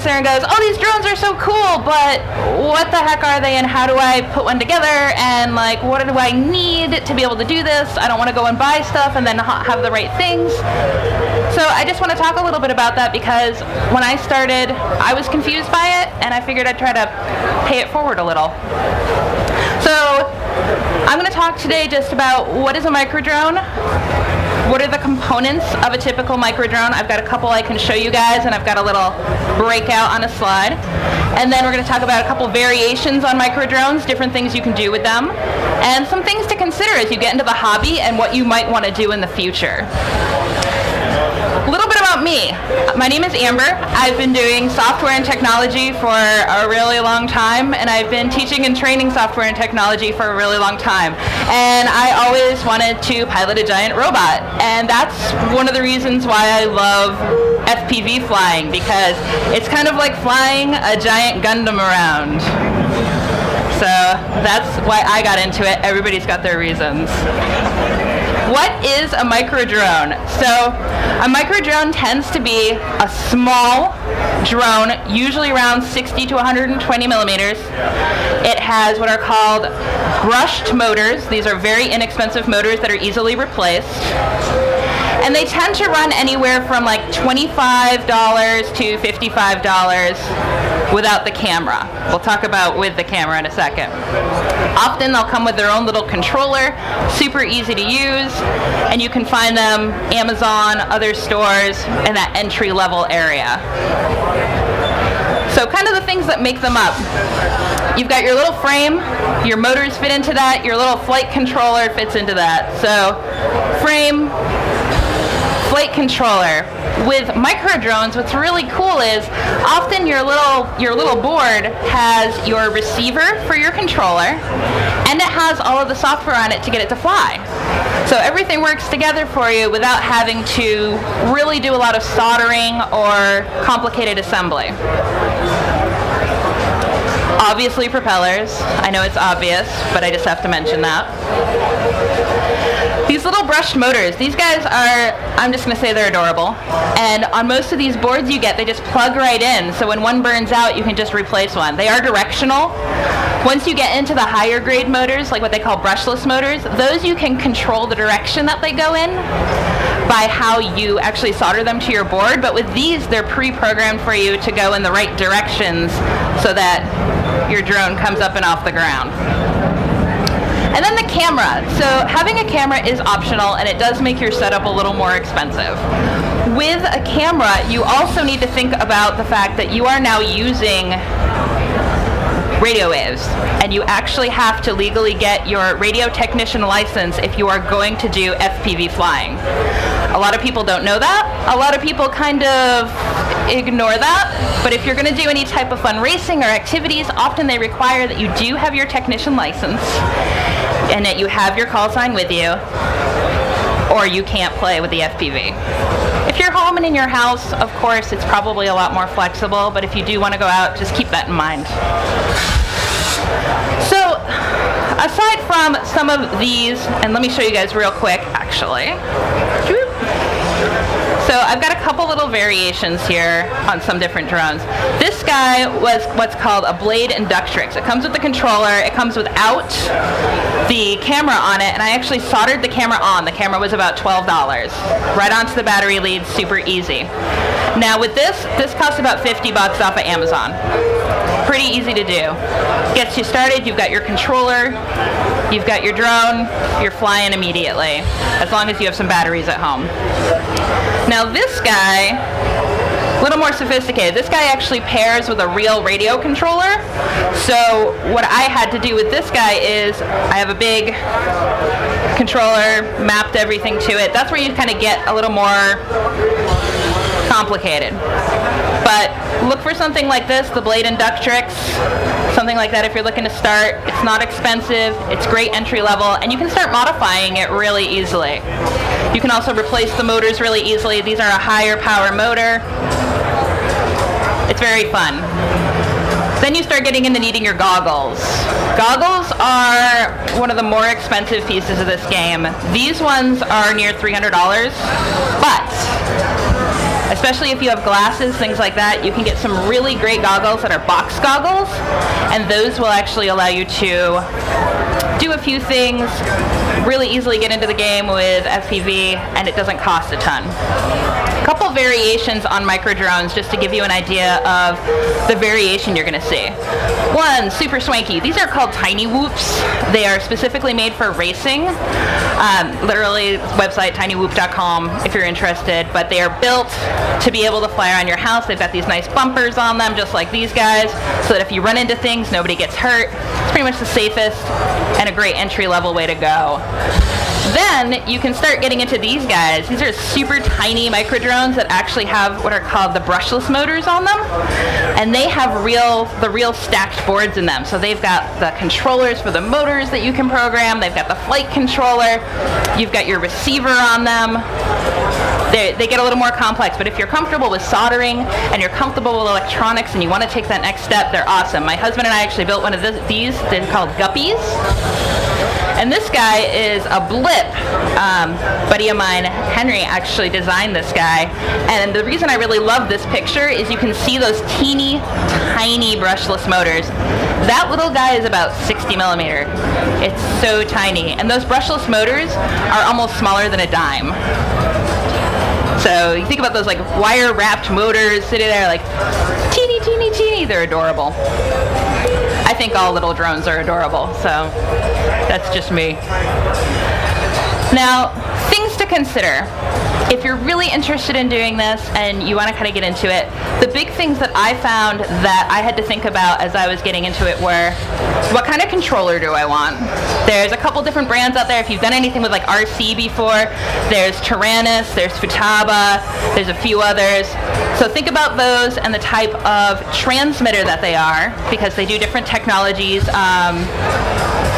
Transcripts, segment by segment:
there and goes, oh, these drones are so cool, but what the heck are they and how do I put one together, and like what do I need to be able to do this? I don't want to go and buy stuff and then have the right things. So I just want to talk a little bit about that, because when I started, I was confused by it, and I figured I'd try to pay it forward a little. So I'm going to talk today just about what is a microdrone, what are the components of a typical microdrone. I've got a couple I can show you guys, and I've got a little breakout on a slide. And then we're going to talk about a couple variations on microdrones, different things you can do with them, and some things to consider as you get into the hobby and what you might want to do in the future. A little bit about me. My name is Amber. I've been doing software and technology for a really long time, and I've been teaching and training software and technology for a really long time. And I always wanted to pilot a giant robot, and that's one of the reasons why I love FPV flying, because it's kind of like flying a giant Gundam around. So that's why I got into it. Everybody's got their reasons. What is a microdrone? So a microdrone tends to be a small drone, usually around 60 to 120 millimeters. It has what are called brushed motors. These are very inexpensive motors that are easily replaced. And they tend to run anywhere from like $25 to $55 without the camera. We'll talk about with the camera in a second. Often they'll come with their own little controller, super easy to use, and you can find them Amazon, other stores in that entry-level area. So kind of the things that make them up. You've got your little frame, your motors fit into that, your little flight controller fits into that. So frame, flight controller. With microdrones, what's really cool is often your little board has your receiver for your controller, and it has all of the software on it to get it to fly. So everything works together for you without having to really do a lot of soldering or complicated assembly. Obviously propellers. I know it's obvious, but I just have to mention that. These little brushed motors, these guys are, I'm just going to say they're adorable. And on most of these boards you get, they just plug right in. So when one burns out, you can just replace one. They are directional. Once you get into the higher grade motors, like what they call brushless motors, those you can control the direction that they go in by how you actually solder them to your board. But with these, they're pre-programmed for you to go in the right directions so that your drone comes up and off the ground. And then the camera. So having a camera is optional, and it does make your setup a little more expensive. With a camera, you also need to think about the fact that you are now using radio waves, and you actually have to legally get your radio technician license if you are going to do FPV flying. A lot of people don't know that. A lot of people kind of ignore that, but if you're going to do any type of fun racing or activities, often they require that you do have your technician license and that you have your call sign with you, or you can't play with the FPV. If you're home and in your house, of course, it's probably a lot more flexible, but if you do want to go out, just keep that in mind. So, aside from some of these, and let me show you guys real quick, actually. So I've got a couple little variations here on some different drones. This guy was what's called a blade inductrix. It comes with the controller, it comes without the camera on it, and I actually soldered the camera on. The camera was about $12. Right onto the battery lead, super easy. Now with this costs about $50 off of Amazon. Pretty easy to do. Gets you started, you've got your controller, you've got your drone, you're flying immediately, as long as you have some batteries at home. Now this guy, a little more sophisticated. This guy actually pairs with a real radio controller. So what I had to do with this guy is I have a big controller, mapped everything to it. That's where you kind of get a little more complicated. But look for something like this, the Blade Inductrix, something like that if you're looking to start. It's not expensive, it's great entry level, and you can start modifying it really easily. You can also replace the motors really easily. These are a higher power motor. It's very fun. Then you start getting into needing your goggles. Goggles are one of the more expensive pieces of this game. These ones are near $300, but Especially if you have glasses, things like that, you can get some really great goggles that are box goggles, and those will actually allow you to do a few things, really easily get into the game with FPV, and it doesn't cost a ton. A couple variations on micro drones just to give you an idea of the variation you're going to see. One, super swanky. These are called tiny whoops. They are specifically made for racing. Literally, website tinywhoop.com if you're interested, but they are built to be able to fly around your house. They've got these nice bumpers on them, just like these guys, so that if you run into things, nobody gets hurt. It's pretty much the safest and a great entry-level way to go. Then you can start getting into these guys. These are super tiny micro drones that actually have what are called the brushless motors on them, and they have the real stacked boards in them. So they've got the controllers for the motors that you can program. They've got the flight controller. You've got your receiver on them. They get a little more complex, but if you're comfortable with soldering and you're comfortable with electronics and you want to take that next step, they're awesome. My husband and I actually built one of these. They're called Guppies. And this guy is a blip. Buddy of mine, Henry, actually designed this guy. And the reason I really love this picture is you can see those teeny, tiny brushless motors. That little guy is about 60 millimeter. It's so tiny. And those brushless motors are almost smaller than a dime. So you think about those like wire-wrapped motors sitting there like teeny, teeny, teeny. They're adorable. I think all little drones are adorable, so that's just me. Now, things to consider. If you're really interested in doing this and you want to kind of get into it, the big things that I found that I had to think about as I was getting into it were, what kind of controller do I want? There's a couple different brands out there. If you've done anything with like RC before, there's Tyrannus, there's Futaba, there's a few others. So think about those and the type of transmitter that they are, because they do different technologies.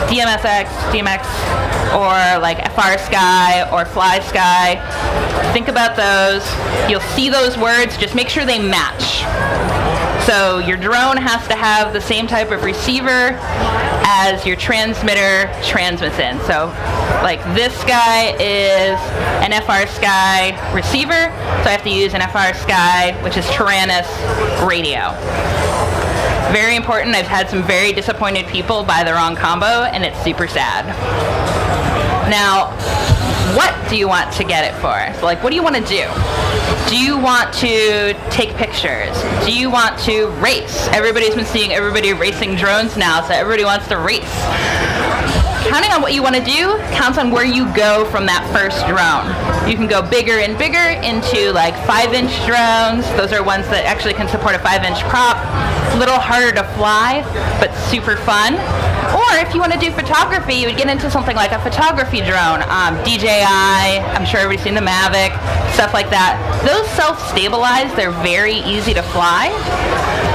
DMX, or like FR Sky or Fly Sky. Think about those. You'll see those words. Just make sure they match. So your drone has to have the same type of receiver as your transmitter transmits in. So like this guy is an FR Sky receiver, so I have to use an FR Sky, which is Tyrannus radio. Very important. I've had some very disappointed people buy the wrong combo, and it's super sad. Now, what do you want to get it for? So like, what do you want to do? Do you want to take pictures? Do you want to race? Everybody's been seeing everybody racing drones now, so everybody wants to race. Counting on what you want to do counts on where you go from that first drone. You can go bigger and bigger into like 5-inch drones. Those are ones that actually can support a 5-inch prop. A little harder to fly, but super fun. Or if you want to do photography, you would get into something like a photography drone. DJI, I'm sure everybody's seen the Mavic, stuff like that. Those self-stabilize, they're very easy to fly.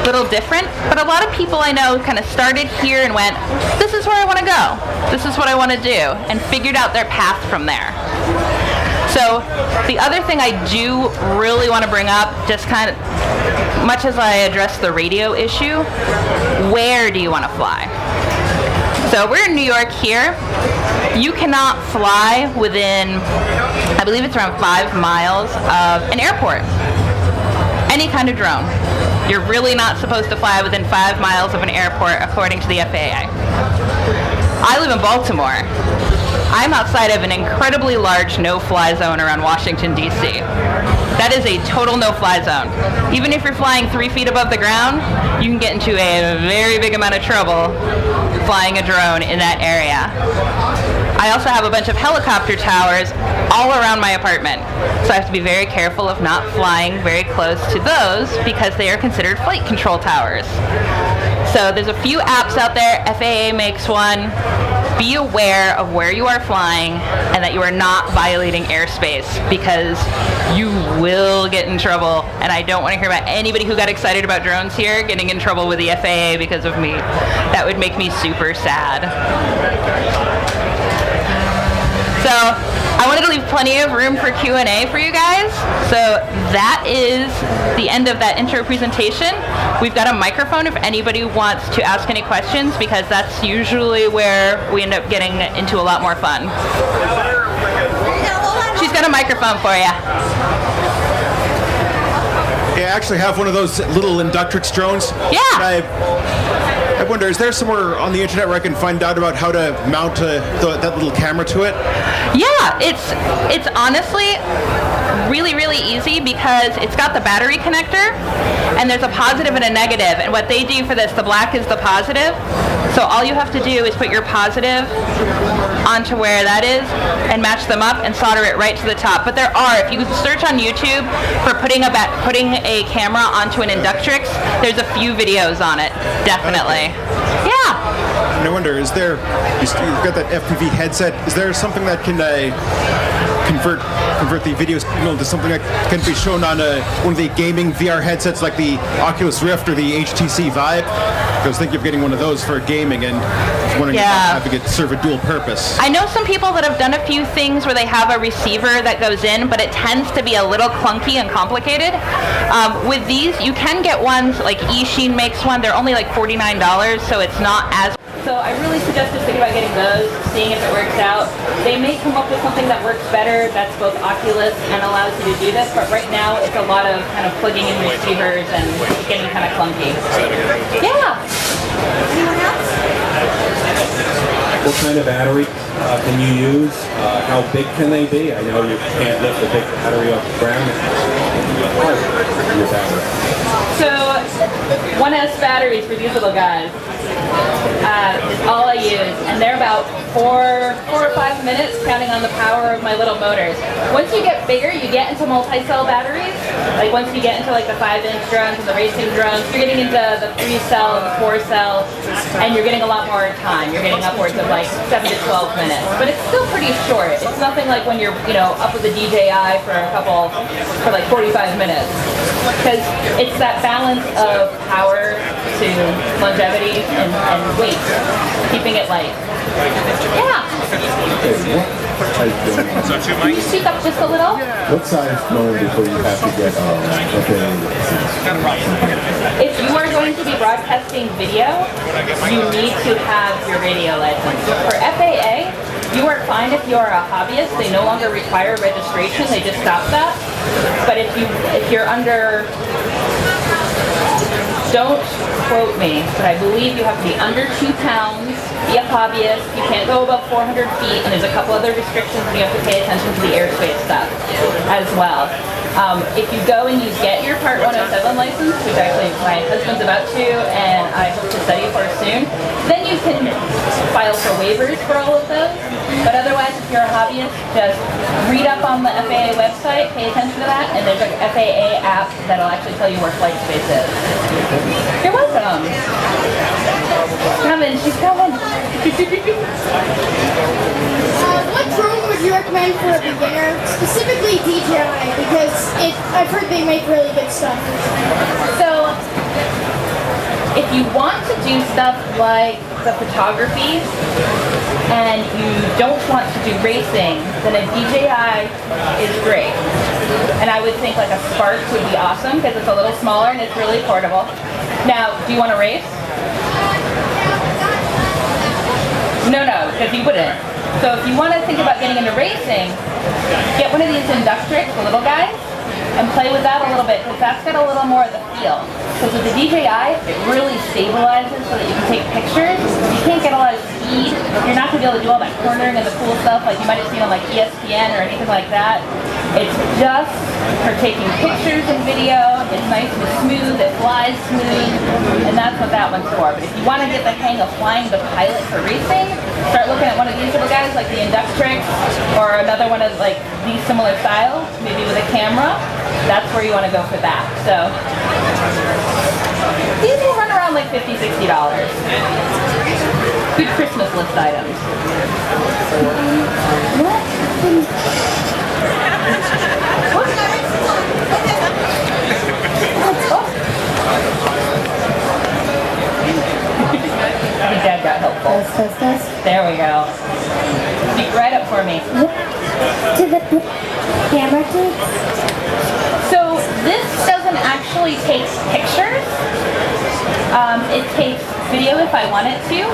Little different, but a lot of people I know kind of started here and went, this is where I want to go. This is what I want to do, and figured out their path from there. So the other thing I do really want to bring up, just kind of much as I address the radio issue, where do you want to fly? So we're in New York here. You cannot fly within, I believe it's around 5 miles of an airport. Any kind of drone. You're really not supposed to fly within 5 miles of an airport according to the FAA. I live in Baltimore. I'm outside of an incredibly large no-fly zone around Washington, D.C. That is a total no-fly zone. Even if you're flying 3 feet above the ground, you can get into a very big amount of trouble flying a drone in that area. I also have a bunch of helicopter towers all around my apartment, so I have to be very careful of not flying very close to those because they are considered flight control towers. So there's a few apps out there. FAA makes one. Be aware of where you are flying and that you are not violating airspace, because you will get in trouble. And I don't want to hear about anybody who got excited about drones here getting in trouble with the FAA because of me. That would make me super sad. So I wanted to leave plenty of room for Q&A for you guys. So that is the end of that intro presentation. We've got a microphone if anybody wants to ask any questions, because that's usually where we end up getting into a lot more fun. She's got a microphone for you. I actually have one of those little Inductrix drones. Yeah. I wonder, is there somewhere on the internet where I can find out about how to mount that little camera to it? Yeah, it's honestly really easy because it's got the battery connector and there's a positive and a negative, and what they do for this, the black is the positive, so all you have to do is put your positive onto where that is and match them up and solder it right to the top. But there are, if you search on YouTube for putting a camera onto an Inductrix, there's a few videos on it, definitely. Okay. Yeah. And I wonder, you've got that FPV headset, is there something that can convert the video signal to something that can be shown on one of the gaming VR headsets like the Oculus Rift or the HTC Vive? I was thinking of getting one of those for gaming and wondering if having it serve a dual purpose. I know some people that have done a few things where they have a receiver that goes in, but it tends to be a little clunky and complicated. With these, you can get ones, like eSheen makes one, they're only like $49, so it's not as... So I really suggest just thinking about getting those, seeing if it works out. They may come up with something that works better, that's both Oculus and allows you to do this, but right now it's a lot of kind of plugging in receivers and getting kind of clunky. Yeah. Anyone else? What kind of battery can you use? How big can they be? I know you can't lift a big battery off the ground. Your battery. So 1S batteries for these little guys is all I use, and they're about 4 or 5 minutes, counting on the power of my little motors. Once you get bigger, you get into multi-cell batteries. Like once you get into like the 5-inch drones and the racing drones, you're getting into the 3-cell and the 4-cell, and you're getting a lot more time. You're getting upwards of like 7 to 12 minutes, but it's still pretty short. It's nothing like when you're, up with the DJI for like 45 minutes, because it's that balance of power to longevity and weight, keeping it light. Yeah. Can you speak up just a little? What size motor before you have to get If you are going to be broadcasting video, you need to have your radio license. For FAA, you are fine if you are a hobbyist. They no longer require registration. They just stopped that. But if you're under, don't quote me, but I believe you have to be under 2 pounds, be a hobbyist, you can't go above 400 feet, and there's a couple other restrictions, and you have to pay attention to the airspace stuff as well. If you go and you get your Part 107 license, which actually my husband's about to, and I hope to study for soon, then you can file for waivers for all of those. But otherwise, if you're a hobbyist, just read up on the FAA website, pay attention to that, and there's an FAA app that'll actually tell you where flight space is. You're welcome. Coming, she's coming. What drone would you recommend for a beginner, specifically DJI? Because I've heard they make really good stuff. So, if you want to do stuff like the photography and you don't want to do racing, then a DJI is great. And I would think like a Spark would be awesome because it's a little smaller and it's really portable. Now, do you want to race? No, because you wouldn't. So if you want to think about getting into racing, get one of these Inductrix, the little guys, and play with that a little bit, because that's got a little more of the feel. Because with the DJI, it really stabilizes so that you can take pictures. You can't get a lot of speed. You're not going to be able to do all that cornering and the cool stuff like you might have seen on like ESPN or anything like that. It's just for taking pictures and video. It's nice and smooth. It flies smooth. And that's what that one's for. But if you want to get the hang of flying the pilot for racing, start looking at one of these little guys like the Inductrix or another one of like these similar styles, maybe with a camera. That's where you want to go for that. So these will run around like $50, $60. Good Christmas list items. I think Dad got helpful. There we go. Speak right up for me. To the camera, please. So this doesn't actually take pictures. It takes video if I want it to.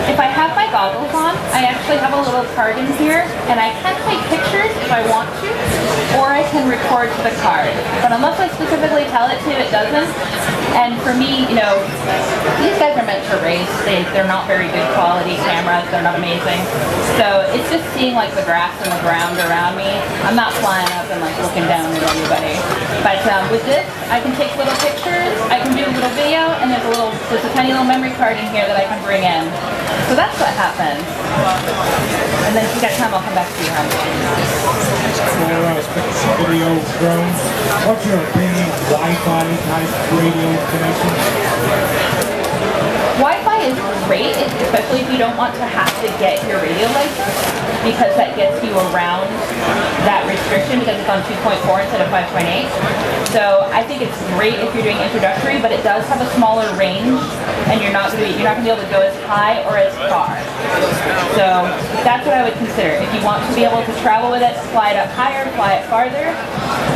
If I have my goggles on, I actually have a little card in here, and I can take pictures if I want to. or I can record to the card. But unless I specifically tell it to, it doesn't. And for me, you know, these guys are meant to race. They're not very good quality cameras. They're not amazing. So it's just seeing like the grass and the ground around me. I'm not flying up and like looking down at anybody. But with this, I can take little pictures, I can do a little video, and there's a tiny little memory card in here that I can bring in. So that's what happens. And then if you got time, I'll come back to you. For video drones, what's your opinion of Wi-Fi type radio connection? Wi-Fi is great, especially if you don't want to have to get your radio license, because that gets you around that restriction because it's on 2.4 instead of 5.8. So I think it's great if you're doing introductory, but it does have a smaller range, and you're not going to be able to go as high or as far. So that's what I would consider. If you want to be able to travel with it, fly it up higher, fly it farther,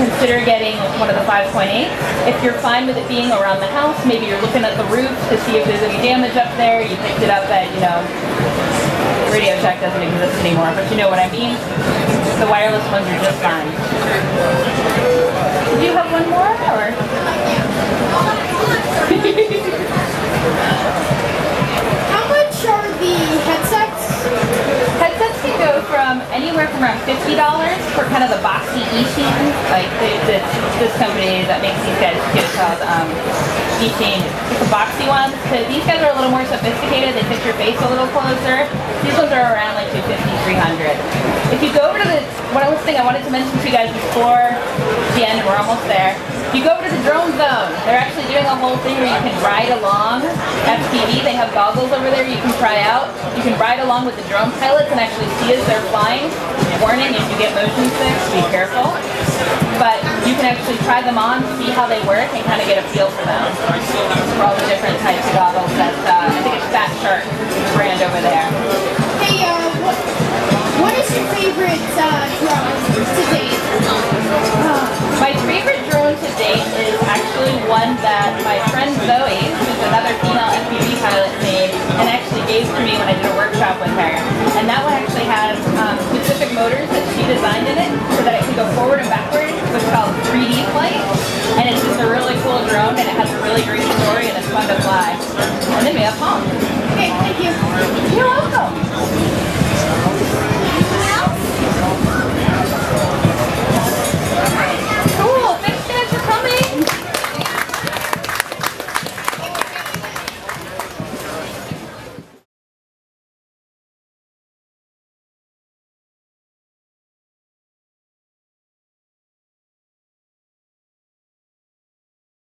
consider getting one of the 5.8. If you're fine with it being around the house, maybe you're looking at the roof to see if there's any damage up there. You picked it up at, Radio Shack doesn't exist anymore, but you know what I mean. The wireless ones are just fine. Do you have one more, or? How much are the headsets? Headsets can go from anywhere from around $50 for kind of the boxy E-Team, like this company that makes these guys get called E-Team. It's the boxy ones, because these guys are a little more sophisticated. They fit your face a little closer. These ones are around like $250, $300. If you go over to one thing I wanted to mention to you guys before the end, we're almost there. If you go over to the drone zone, they're actually doing a whole thing where you can ride along FPV. They have goggles over there you can try out. You can ride along with the drone pilots and actually see as they're flying. Warning, if you get motion sick, be careful. But you can actually try them on, see how they work, and kind of get a feel for them. For all the different types of goggles that, I think it's Fat Shark brand over there. Hey, what is your favorite drone to date? My favorite drone to date is actually one that my friend Zoe, who's another female FPV pilot, made and actually gave to me when I did a workshop with her. And that one actually has specific motors that she designed in it so that it can go forward and backwards, which is called 3D flight. And it's just a really cool drone, and it has a really great story, and it's fun to fly. And then we have Tom. Okay, thank you. You're welcome.